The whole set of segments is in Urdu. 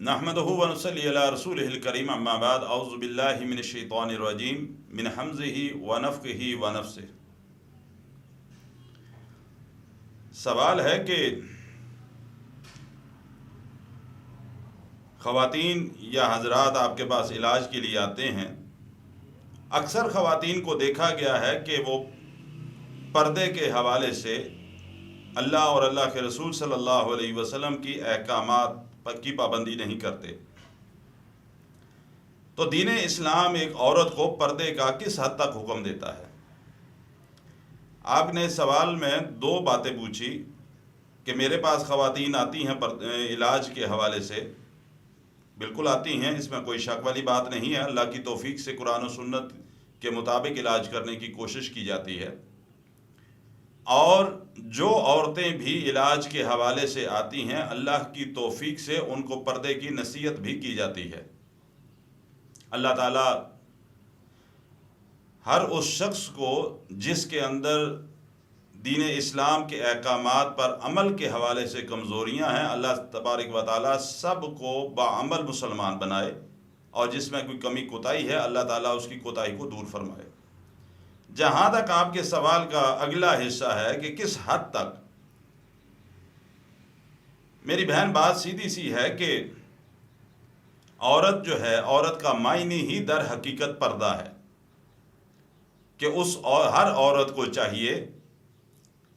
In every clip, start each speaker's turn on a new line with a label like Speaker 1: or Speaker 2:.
Speaker 1: نحمده ونصلي على رسوله الكريم اما بعد اعوذ باللہ من الشیطان الرجیم من حمزه ونفخه ونفثه۔ سوال ہے کہ خواتین یا حضرات آپ کے پاس علاج کے لیے آتے ہیں، اکثر خواتین کو دیکھا گیا ہے کہ وہ پردے کے حوالے سے اللہ اور اللہ کے رسول صلی اللہ علیہ وسلم کی احکامات کی پابندی نہیں کرتے۔ تو دین اسلام ایک عورت کو پردے کا کس حد تک حکم دیتا ہے؟ آپ نے سوال میں دو باتیں پوچھی کہ میرے پاس خواتین آتی ہیں علاج کے حوالے سے، بالکل آتی ہیں، اس میں کوئی شک والی بات نہیں ہے۔ اللہ کی توفیق سے قرآن و سنت کے مطابق علاج کرنے کی کوشش کی جاتی ہے، اور جو عورتیں بھی علاج کے حوالے سے آتی ہیں اللہ کی توفیق سے ان کو پردے کی نصیحت بھی کی جاتی ہے۔ اللہ تعالیٰ ہر اس شخص کو جس کے اندر دین اسلام کے احکامات پر عمل کے حوالے سے کمزوریاں ہیں، اللہ تبارک و تعالیٰ سب کو باعمل مسلمان بنائے، اور جس میں کوئی کمی کوتاہی ہے اللہ تعالیٰ اس کی کوتاہی کو دور فرمائے۔ جہاں تک آپ کے سوال کا اگلا حصہ ہے کہ کس حد تک، میری بہن بات سیدھی سی ہے کہ عورت جو ہے، عورت کا معنی ہی در حقیقت پردہ ہے، کہ ہر عورت کو چاہیے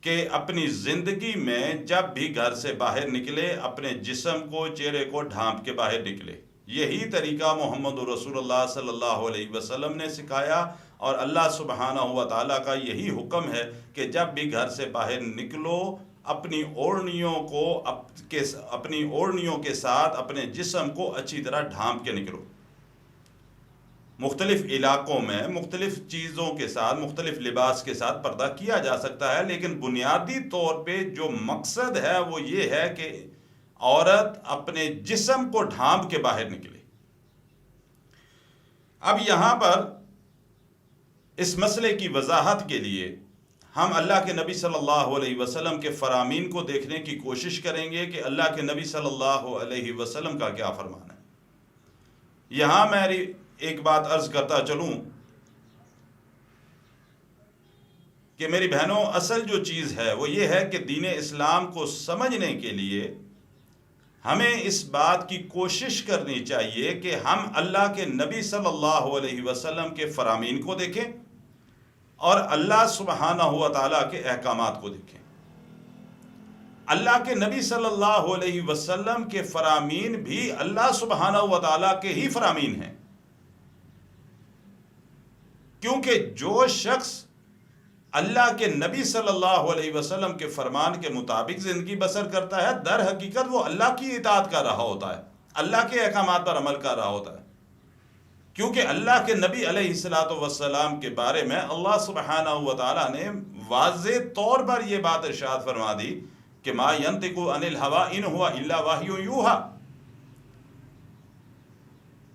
Speaker 1: کہ اپنی زندگی میں جب بھی گھر سے باہر نکلے اپنے جسم کو، چہرے کو ڈھانپ کے باہر نکلے۔ یہی طریقہ محمد رسول اللہ صلی اللہ علیہ وسلم نے سکھایا، اور اللہ سبحانہ و تعالیٰ کا یہی حکم ہے کہ جب بھی گھر سے باہر نکلو اپنی اوڑھنیوں کے ساتھ اپنے جسم کو اچھی طرح ڈھانپ کے نکلو۔ مختلف علاقوں میں مختلف چیزوں کے ساتھ، مختلف لباس کے ساتھ پردہ کیا جا سکتا ہے، لیکن بنیادی طور پہ جو مقصد ہے وہ یہ ہے کہ عورت اپنے جسم کو ڈھانپ کے باہر نکلے۔ اب یہاں پر اس مسئلے کی وضاحت کے لیے ہم اللہ کے نبی صلی اللہ علیہ وسلم کے فرامین کو دیکھنے کی کوشش کریں گے کہ اللہ کے نبی صلی اللہ علیہ وسلم کا کیا فرمان ہے۔ یہاں میں ایک بات عرض کرتا چلوں کہ میری بہنوں، اصل جو چیز ہے وہ یہ ہے کہ دین اسلام کو سمجھنے کے لیے ہمیں اس بات کی کوشش کرنی چاہیے کہ ہم اللہ کے نبی صلی اللہ علیہ وسلم کے فرامین کو دیکھیں اور اللہ سبحانہ و تعالیٰ کے احکامات کو دیکھیں۔ اللہ کے نبی صلی اللہ علیہ وسلم کے فرامین بھی اللہ سبحانہ و تعالیٰ کے ہی فرامین ہیں، کیونکہ جو شخص اللہ کے نبی صلی اللہ علیہ وسلم کے فرمان کے مطابق زندگی بسر کرتا ہے، در حقیقت وہ اللہ کی اطاعت کر رہا ہوتا ہے، اللہ کے احکامات پر عمل کر رہا ہوتا ہے، کیونکہ اللہ کے نبی علیہ السلام کے بارے میں اللہ سبحانہ و تعالیٰ نے واضح طور پر یہ بات ارشاد فرما دی کہ ما ینطق عن الہوی ان ہوا الا وحی یوحی،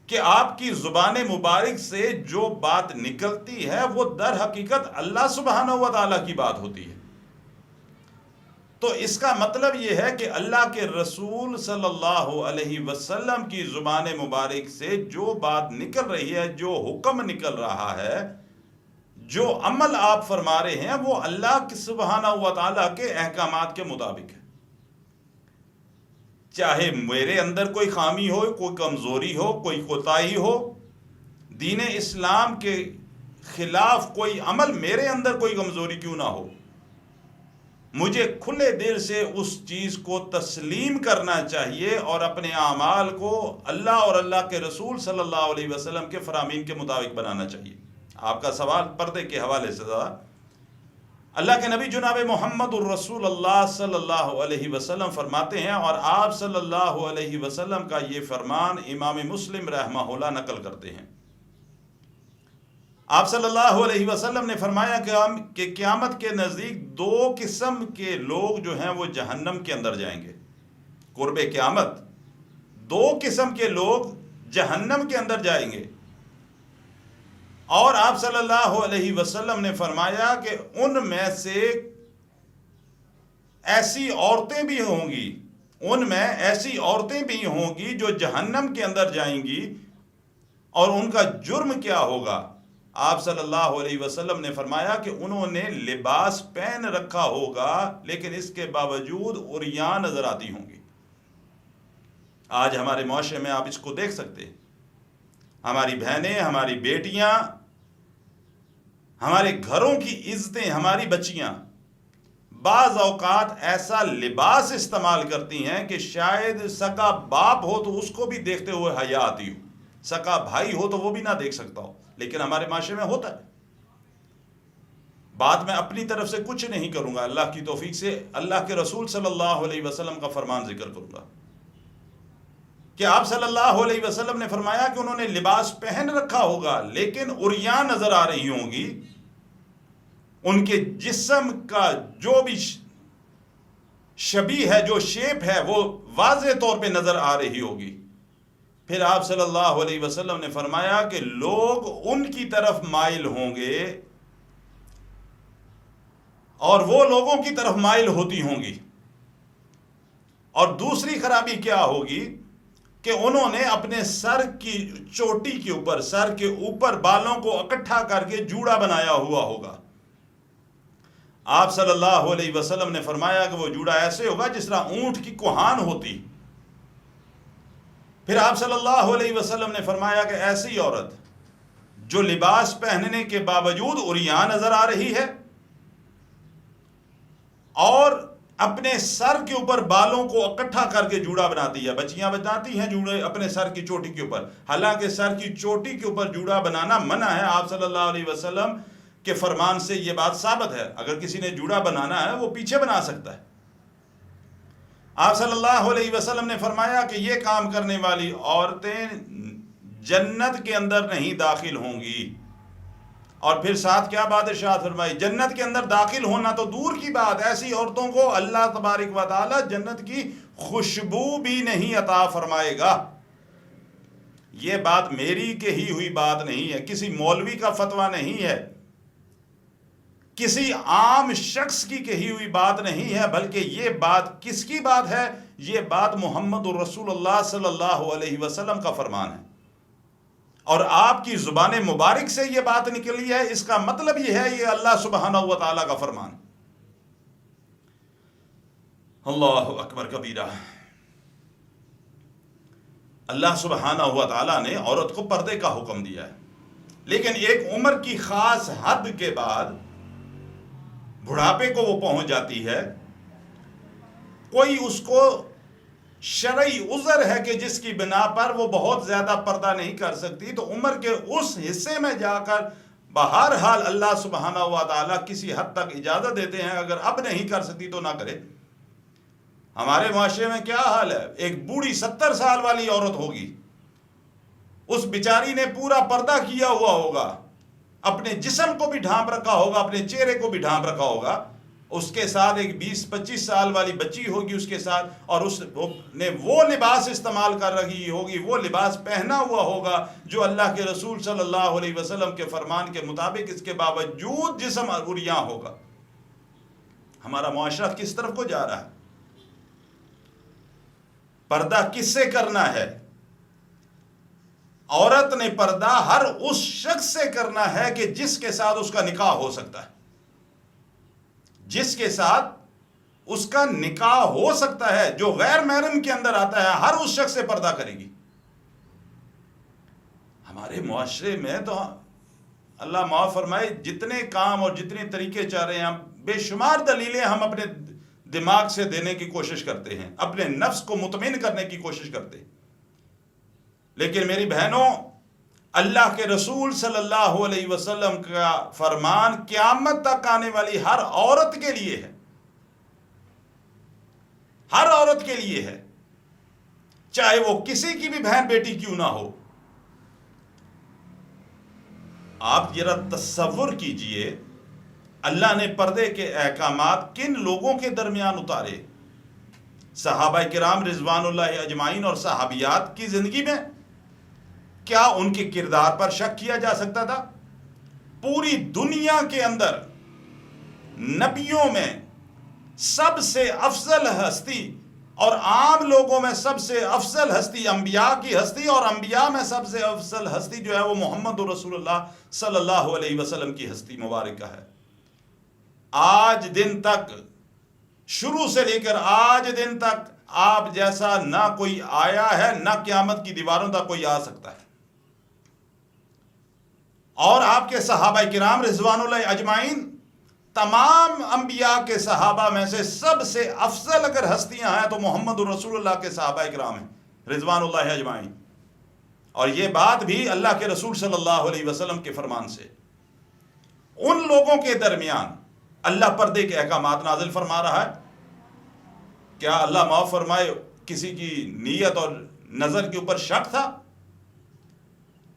Speaker 1: کہ آپ کی زبان مبارک سے جو بات نکلتی ہے وہ در حقیقت اللہ سبحانہ و تعالیٰ کی بات ہوتی ہے۔ تو اس کا مطلب یہ ہے کہ اللہ کے رسول صلی اللہ علیہ وسلم کی زبان مبارک سے جو بات نکل رہی ہے، جو حکم نکل رہا ہے، جو عمل آپ فرما رہے ہیں، وہ اللہ سبحانہ و تعالیٰ کے احکامات کے مطابق ہے۔ چاہے میرے اندر کوئی خامی ہو، کوئی کمزوری ہو، کوئی کوتاہی ہو، دین اسلام کے خلاف کوئی عمل میرے اندر کوئی کمزوری کیوں نہ ہو، مجھے کھلے دل سے اس چیز کو تسلیم کرنا چاہیے اور اپنے اعمال کو اللہ اور اللہ کے رسول صلی اللہ علیہ وسلم کے فرامین کے مطابق بنانا چاہیے۔ آپ کا سوال پردے کے حوالے سے تھا۔ اللہ کے نبی جناب محمد الرسول اللہ صلی اللہ علیہ وسلم فرماتے ہیں، اور آپ صلی اللہ علیہ وسلم کا یہ فرمان امام مسلم رحمہ اللہ نقل کرتے ہیں۔ آپ صلی اللہ علیہ وسلم نے فرمایا کہ قیامت کے نزدیک دو قسم کے لوگ جو ہیں وہ جہنم کے اندر جائیں گے۔ قرب قیامت دو قسم کے لوگ جہنم کے اندر جائیں گے، اور آپ صلی اللہ علیہ وسلم نے فرمایا کہ ان میں سے ایسی عورتیں بھی ہوں گی ان میں ایسی عورتیں بھی ہوں گی جو جہنم کے اندر جائیں گی، اور ان کا جرم کیا ہوگا؟ آپ صلی اللہ علیہ وسلم نے فرمایا کہ انہوں نے لباس پہن رکھا ہوگا لیکن اس کے باوجود عریان نظر آتی ہوں گی۔ آج ہمارے معاشرے میں آپ اس کو دیکھ سکتے ہیں، ہماری بہنیں، ہماری بیٹیاں، ہمارے گھروں کی عزتیں، ہماری بچیاں بعض اوقات ایسا لباس استعمال کرتی ہیں کہ شاید سگا باپ ہو تو اس کو بھی دیکھتے ہوئے حیا آتی ہو، سگا بھائی ہو تو وہ بھی نہ دیکھ سکتا ہو، لیکن ہمارے معاشرے میں ہوتا ہے۔ بات میں اپنی طرف سے کچھ نہیں کروں گا، اللہ کی توفیق سے اللہ کے رسول صلی اللہ علیہ وسلم کا فرمان ذکر کروں گا کہ آپ صلی اللہ علیہ وسلم نے فرمایا کہ انہوں نے لباس پہن رکھا ہوگا لیکن عریان نظر آ رہی ہوں گی، ان کے جسم کا جو بھی شبیہ ہے، جو شیپ ہے، وہ واضح طور پہ نظر آ رہی ہوگی۔ پھر آپ صلی اللہ علیہ وسلم نے فرمایا کہ لوگ ان کی طرف مائل ہوں گے اور وہ لوگوں کی طرف مائل ہوتی ہوں گی۔ اور دوسری خرابی کیا ہوگی کہ انہوں نے اپنے سر کی چوٹی کے اوپر، سر کے اوپر بالوں کو اکٹھا کر کے جوڑا بنایا ہوا ہوگا۔ آپ صلی اللہ علیہ وسلم نے فرمایا کہ وہ جوڑا ایسے ہوگا جس طرح اونٹ کی کوہان ہوتی۔ پھر آپ صلی اللہ علیہ وسلم نے فرمایا کہ ایسی عورت جو لباس پہننے کے باوجود عریان نظر آ رہی ہے اور اپنے سر کے اوپر بالوں کو اکٹھا کر کے جوڑا بناتی ہے، بچیاں بناتی ہیں جوڑے اپنے سر کی چوٹی کے اوپر، حالانکہ سر کی چوٹی کے اوپر جوڑا بنانا منع ہے۔ آپ صلی اللہ علیہ وسلم کے فرمان سے یہ بات ثابت ہے، اگر کسی نے جوڑا بنانا ہے وہ پیچھے بنا سکتا ہے۔ آپ صلی اللہ علیہ وسلم نے فرمایا کہ یہ کام کرنے والی عورتیں جنت کے اندر نہیں داخل ہوں گی۔ اور پھر ساتھ کیا بات ارشاد فرمائی؟ جنت کے اندر داخل ہونا تو دور کی بات، ایسی عورتوں کو اللہ تبارک و تعالی جنت کی خوشبو بھی نہیں عطا فرمائے گا۔ یہ بات میری کہی ہوئی بات نہیں ہے، کسی مولوی کا فتویٰ نہیں ہے، کسی عام شخص کی کہی ہوئی بات نہیں ہے، بلکہ یہ بات کس کی بات ہے؟ یہ بات محمد رسول اللہ صلی اللہ علیہ وسلم کا فرمان ہے، اور آپ کی زبان مبارک سے یہ بات نکلی ہے، اس کا مطلب یہ ہے یہ اللہ سبحانہ و تعالیٰ کا فرمان۔ اللہ اکبر کبیرہ۔ اللہ سبحانہ و تعالیٰ نے عورت کو پردے کا حکم دیا ہے، لیکن ایک عمر کی خاص حد کے بعد بڑھاپے کو وہ پہنچ جاتی ہے، کوئی اس کو شرعی عذر ہے کہ جس کی بنا پر وہ بہت زیادہ پردہ نہیں کر سکتی، تو عمر کے اس حصے میں جا کر بہرحال اللہ سبحانہ و تعالیٰ کسی حد تک اجازت دیتے ہیں، اگر اب نہیں کر سکتی تو نہ کرے۔ ہمارے معاشرے میں کیا حال ہے؟ ایک بوڑھی 70 سال والی عورت ہوگی، اس بیچاری نے پورا پردہ کیا ہوا ہوگا، اپنے جسم کو بھی ڈھانپ رکھا ہوگا، اپنے چہرے کو بھی ڈھانپ رکھا ہوگا، اس کے ساتھ ایک 20-25 سال والی بچی ہوگی اس کے ساتھ، اور اس نے وہ لباس استعمال کر رہی ہوگی، وہ لباس پہنا ہوا ہوگا جو اللہ کے رسول صلی اللہ علیہ وسلم کے فرمان کے مطابق، اس کے باوجود جسم عریاں ہوگا۔ ہمارا معاشرہ کس طرف کو جا رہا ہے؟ پردہ کس سے کرنا ہے؟ عورت نے پردہ ہر اس شخص سے کرنا ہے کہ جس کے ساتھ اس کا نکاح ہو سکتا ہے، جس کے ساتھ اس کا نکاح ہو سکتا ہے، جو غیر محرم کے اندر آتا ہے، ہر اس شخص سے پردہ کرے گی۔ ہمارے معاشرے میں تو اللہ معاف فرمائے جتنے کام اور جتنے طریقے چاہ رہے ہیں، ہم بے شمار دلیلیں ہم اپنے دماغ سے دینے کی کوشش کرتے ہیں، اپنے نفس کو مطمئن کرنے کی کوشش کرتے ہیں، لیکن میری بہنوں، اللہ کے رسول صلی اللہ علیہ وسلم کا فرمان قیامت تک آنے والی ہر عورت کے لیے ہے، ہر عورت کے لیے ہے، چاہے وہ کسی کی بھی بہن بیٹی کیوں نہ ہو۔ آپ ذرا تصور کیجئے اللہ نے پردے کے احکامات کن لوگوں کے درمیان اتارے؟ صحابہ کرام رضوان اللہ اجمعین اور صحابیات کی زندگی میں کیا ان کے کردار پر شک کیا جا سکتا تھا؟ پوری دنیا کے اندر نبیوں میں سب سے افضل ہستی اور عام لوگوں میں سب سے افضل ہستی انبیاء کی ہستی، اور انبیاء میں سب سے افضل ہستی جو ہے وہ محمد رسول اللہ صلی اللہ علیہ وسلم کی ہستی مبارکہ ہے۔ آج دن تک، شروع سے لے کر آج دن تک آپ جیسا نہ کوئی آیا ہے، نہ قیامت کی دیواروں تک کوئی آ سکتا ہے۔ اور آپ کے صحابہ کرام رضوان اللہ اجمعین، تمام انبیاء کے صحابہ میں سے سب سے افضل اگر ہستیاں ہیں تو محمد رسول اللہ کے صحابہ کرام ہیں رضوان اللہ اجمعین۔ اور یہ بات بھی اللہ کے رسول صلی اللہ علیہ وسلم کے فرمان سے۔ ان لوگوں کے درمیان اللہ پردے کے احکامات نازل فرما رہا ہے۔ کیا اللہ معاف فرمائے کسی کی نیت اور نظر کے اوپر شک تھا؟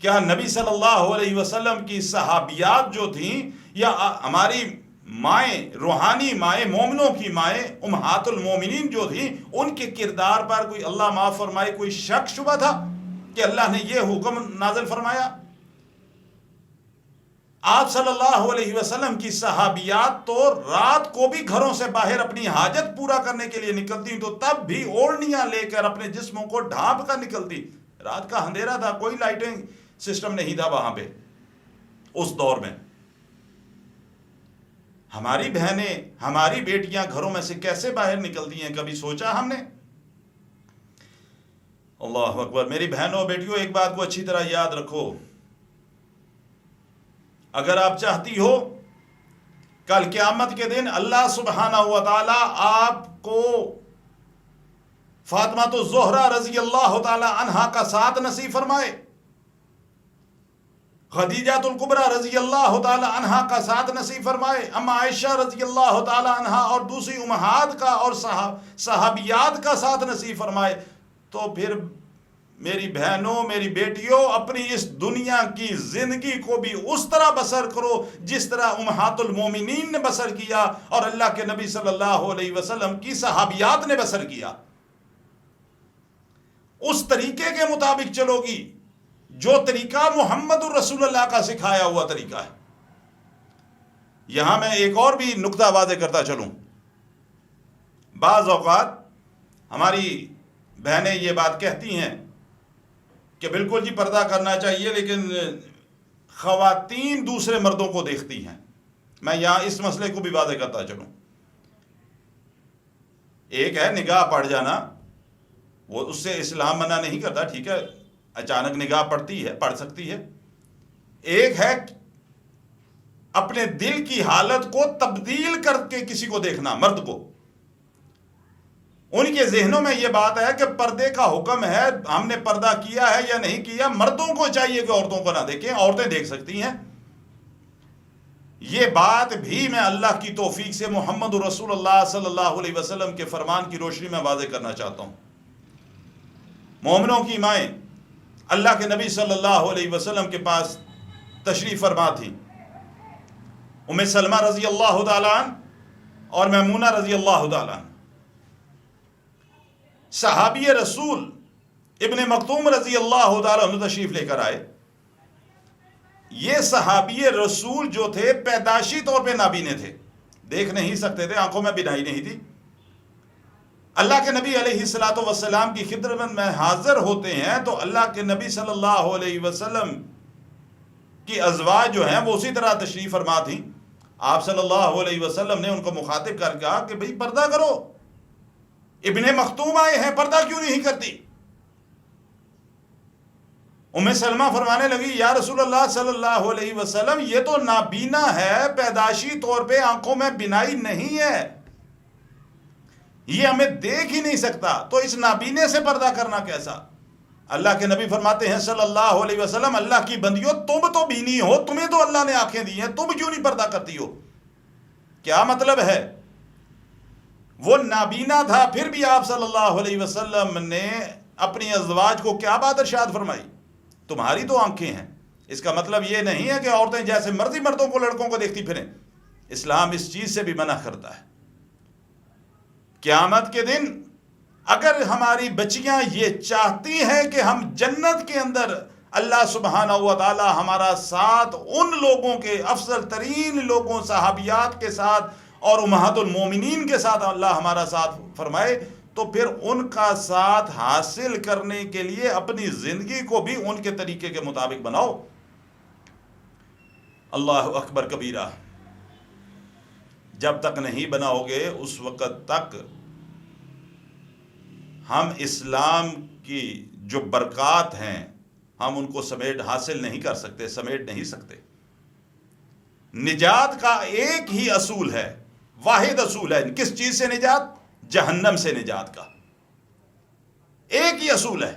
Speaker 1: کیا نبی صلی اللہ علیہ وسلم کی صحابیات جو تھیں، یا ہماری مائیں، روحانی مائیں، مومنوں کی مائیں، امہات المومنین جو تھیں، ان کے کردار پر کوئی اللہ معاف فرمائے کوئی شک شبہ تھا کہ اللہ نے یہ حکم نازل فرمایا؟ آپ صلی اللہ علیہ وسلم کی صحابیات تو رات کو بھی گھروں سے باہر اپنی حاجت پورا کرنے کے لیے نکلتی، تو تب بھی اوڑھنیاں لے کر اپنے جسموں کو ڈھانپ کر نکلتی۔ رات کا اندھیرا تھا، کوئی لائٹنگ سسٹم نہیں تھا وہاں پہ اس دور میں۔ ہماری بہنیں، ہماری بیٹیاں گھروں میں سے کیسے باہر نکلتی ہیں، کبھی سوچا ہم نے؟ اللہ اکبر۔ میری بہنوں بیٹیوں، ایک بات کو اچھی طرح یاد رکھو، اگر آپ چاہتی ہو کل قیامت کے دن اللہ سبحانہ و تعالی آپ کو فاطمہ الزہرا رضی اللہ تعالی عنہا کا ساتھ نصیب فرمائے، خدیجہ الکبریٰ رضی اللہ تعالی عنہا کا ساتھ نصیب فرمائے، اما عائشہ رضی اللہ تعالی عنہا اور دوسری امہات کا اور صحابیات کا ساتھ نصیب فرمائے، تو پھر میری بہنوں، میری بیٹیوں، اپنی اس دنیا کی زندگی کو بھی اس طرح بسر کرو جس طرح امہات المومنین نے بسر کیا اور اللہ کے نبی صلی اللہ علیہ وسلم کی صحابیات نے بسر کیا۔ اس طریقے کے مطابق چلو گی جو طریقہ محمد الرسول اللہ کا سکھایا ہوا طریقہ ہے۔ یہاں میں ایک اور بھی نقطہ واضح کرتا چلوں۔ بعض اوقات ہماری بہنیں یہ بات کہتی ہیں کہ بالکل جی پردہ کرنا چاہیے، لیکن خواتین دوسرے مردوں کو دیکھتی ہیں۔ میں یہاں اس مسئلے کو بھی واضح کرتا چلوں۔ ایک ہے نگاہ پڑ جانا، وہ اس سے اسلام منع نہیں کرتا، ٹھیک ہے، اچانک نگاہ پڑتی ہے، پڑ سکتی ہے۔ ایک ہے اپنے دل کی حالت کو تبدیل کر کے کسی کو دیکھنا، مرد کو۔ ان کے ذہنوں میں یہ بات ہے کہ پردے کا حکم ہے، ہم نے پردہ کیا ہے یا نہیں کیا، مردوں کو چاہیے کہ عورتوں کو نہ دیکھیں، عورتیں دیکھ سکتی ہیں۔ یہ بات بھی میں اللہ کی توفیق سے محمد رسول اللہ صلی اللہ علیہ وسلم کے فرمان کی روشنی میں واضح کرنا چاہتا ہوں۔ مومنوں کی مائیں اللہ کے نبی صلی اللہ علیہ وسلم کے پاس تشریف فرما تھی۔ ام سلمہ رضی اللہ تعالیٰ عنہ اور میمونہ رضی اللہ تعالیٰ عنہ۔ صحابی رسول ابن مکتوم رضی اللہ تعالیٰ عنہ تشریف لے کر آئے۔ یہ صحابی رسول جو تھے پیدائشی طور پہ نابینے تھے، دیکھ نہیں سکتے تھے، آنکھوں میں بینائی نہیں تھی۔ اللہ کے نبی علیہ الصلوۃ والسلام کی خدمت میں حاضر ہوتے ہیں تو اللہ کے نبی صلی اللہ علیہ وسلم کی ازواج جو ہیں وہ اسی طرح تشریف فرما تھیں۔ آپ صلی اللہ علیہ وسلم نے ان کو مخاطب کر کہا کہ بھئی پردہ کرو، ابن مختوم آئے ہیں، پردہ کیوں نہیں کرتی؟ ام سلمہ فرمانے لگی، یا رسول اللہ صلی اللہ علیہ وسلم، یہ تو نابینا ہے، پیدائشی طور پہ آنکھوں میں بینائی نہیں ہے، یہ ہمیں دیکھ ہی نہیں سکتا، تو اس نابینے سے پردہ کرنا کیسا؟ اللہ کے نبی فرماتے ہیں صلی اللہ علیہ وسلم، اللہ کی بندیوں، تم تو بینی ہو، تمہیں تو اللہ نے آنکھیں دی ہیں، تم کیوں نہیں پردہ کرتی ہو؟ کیا مطلب ہے؟ وہ نابینا تھا، پھر بھی آپ صلی اللہ علیہ وسلم نے اپنی ازواج کو کیا بات ارشاد فرمائی؟ تمہاری تو آنکھیں ہیں۔ اس کا مطلب یہ نہیں ہے کہ عورتیں جیسے مرضی مردوں کو، لڑکوں کو دیکھتی پھریں۔ اسلام اس چیز سے بھی منع کرتا ہے۔ قیامت کے دن اگر ہماری بچیاں یہ چاہتی ہیں کہ ہم جنت کے اندر اللہ سبحانہ و تعالی ہمارا ساتھ ان لوگوں کے، افضل ترین لوگوں، صحابیات کے ساتھ اور امہات المومنین کے ساتھ اللہ ہمارا ساتھ فرمائے، تو پھر ان کا ساتھ حاصل کرنے کے لیے اپنی زندگی کو بھی ان کے طریقے کے مطابق بناؤ۔ اللہ اکبر کبیرہ۔ جب تک نہیں بناؤ گے اس وقت تک ہم اسلام کی جو برکات ہیں ہم ان کو حاصل نہیں کر سکتے، سمیٹ نہیں سکتے۔ نجات کا ایک ہی اصول ہے، واحد اصول ہے۔ کس چیز سے نجات؟ جہنم سے نجات کا ایک ہی اصول ہے۔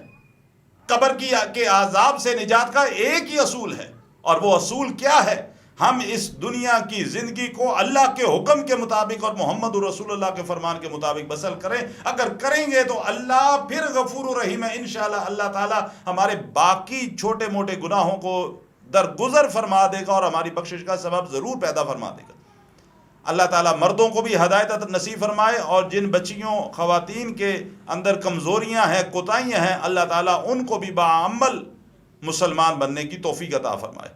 Speaker 1: قبر کے عذاب سے نجات کا ایک ہی اصول ہے، اور وہ اصول کیا ہے؟ ہم اس دنیا کی زندگی کو اللہ کے حکم کے مطابق اور محمد رسول اللہ کے فرمان کے مطابق بسر کریں۔ اگر کریں گے تو اللہ پھر غفور و رحیم ہے۔ انشاءاللہ اللہ تعالی ہمارے باقی چھوٹے موٹے گناہوں کو درگزر فرما دے گا اور ہماری بخشش کا سبب ضرور پیدا فرما دے گا۔ اللہ تعالیٰ مردوں کو بھی ہدایت نصیب فرمائے، اور جن بچیوں خواتین کے اندر کمزوریاں ہیں، کوتاہیاں ہیں، اللہ تعالیٰ ان کو بھی باعمل مسلمان بننے کی توفیق عطا فرمائے۔